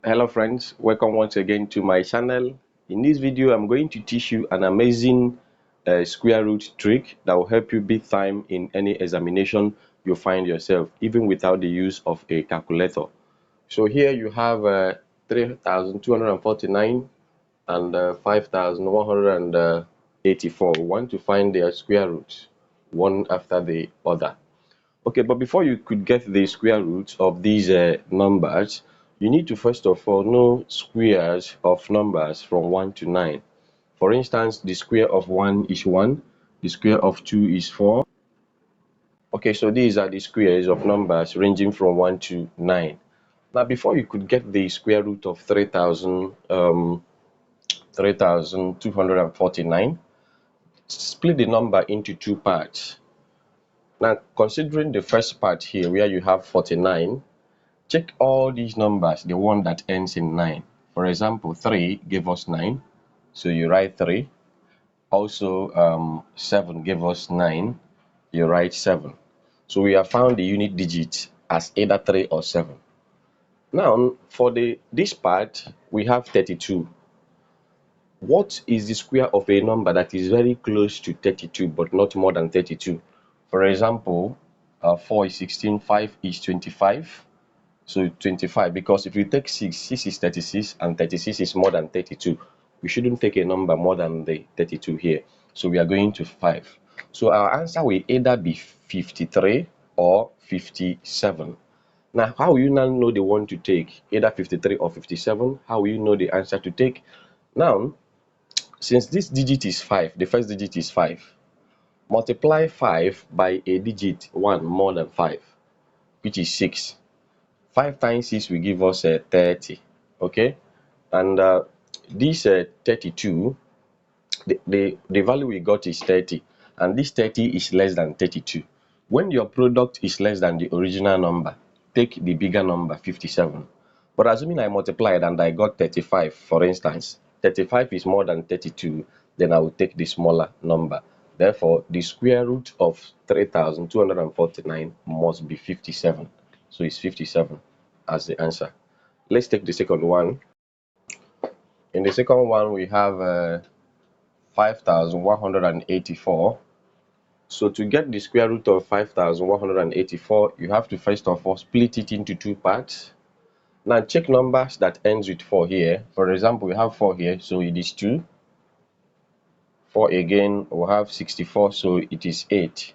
Hello friends, welcome once again to my channel. In this video I'm going to teach you an amazing square root trick that will help you beat time in any examination you find yourself, even without the use of a calculator. So here you have 3,249 and 5,184. We want to find their square roots one after the other. Okay, but before you could get the square root of these numbers, you need to first of all know squares of numbers from 1 to 9. For instance, the square of 1 is 1, the square of 2 is 4. Okay, so these are the squares of numbers ranging from 1 to 9. Now, before you could get the square root of 3,249, split the number into two parts. Now, considering the first part here where you have 49, check all these numbers, the one that ends in 9. For example, 3 gave us 9, so you write 3. Also, 7 gave us 9, you write 7. So we have found the unit digit as either 3 or 7. Now, for this part, we have 32. What is the square of a number that is very close to 32 but not more than 32? For example, 4 is 16, 5 is 25. So 25, because if you take 6 is 36 and 36 is more than 32. We shouldn't take a number more than the 32 here. So we are going to 5. So our answer will either be 53 or 57. Now, how will you now know the one to take? Either 53 or 57? How will you know the answer to take? Now, since this digit is 5, the first digit is 5, multiply 5 by a digit 1 more than 5, which is 6. 5 times 6 will give us 30. Okay, and this 32, the value we got is 30, and this 30 is less than 32. When your product is less than the original number, take the bigger number, 57. But assuming I multiplied and I got 35, for instance, 35 is more than 32, then I will take the smaller number. Therefore, the square root of 3,249 must be 57. So it's 57 as the answer. Let's take the second one. In the second one, we have 5,184. So to get the square root of 5,184, you have to first of all split it into two parts. Now check numbers that ends with 4 here. For example, we have 4 here, so it is 2. 4 again, we have 64, so it is 8.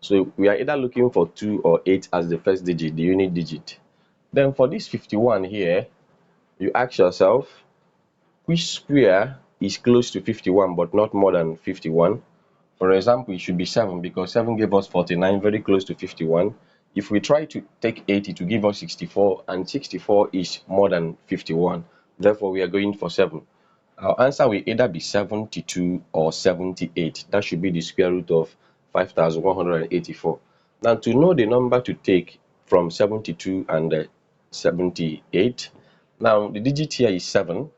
So we are either looking for 2 or 8 as the first digit, the unit digit. Then for this 51 here, you ask yourself, which square is close to 51 but not more than 51? For example, it should be 7, because 7 gave us 49, very close to 51. If we try to take 80 to give us 64, and 64 is more than 51, therefore we are going for 7. Our answer will either be 72 or 78. That should be the square root of 5,184. Now, to know the number to take from 72 and 78, now the digit here is 7.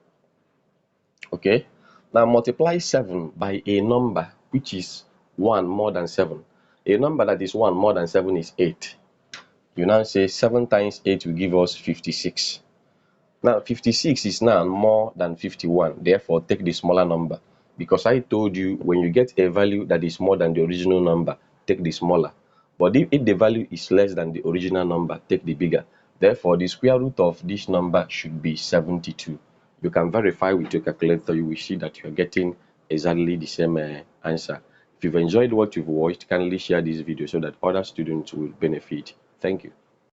Okay, now multiply 7 by a number which is 1 more than 7. A number that is 1 more than 7 is 8. You now say 7 times 8 will give us 56. Now 56 is now more than 51, therefore take the smaller number, because I told you when you get a value that is more than the original number, take the smaller. But if the value is less than the original number, take the bigger. Therefore, the square root of this number should be 72. You can verify with your calculator, you will see that you are getting exactly the same answer. If you've enjoyed what you've watched, kindly share this video so that other students will benefit. Thank you.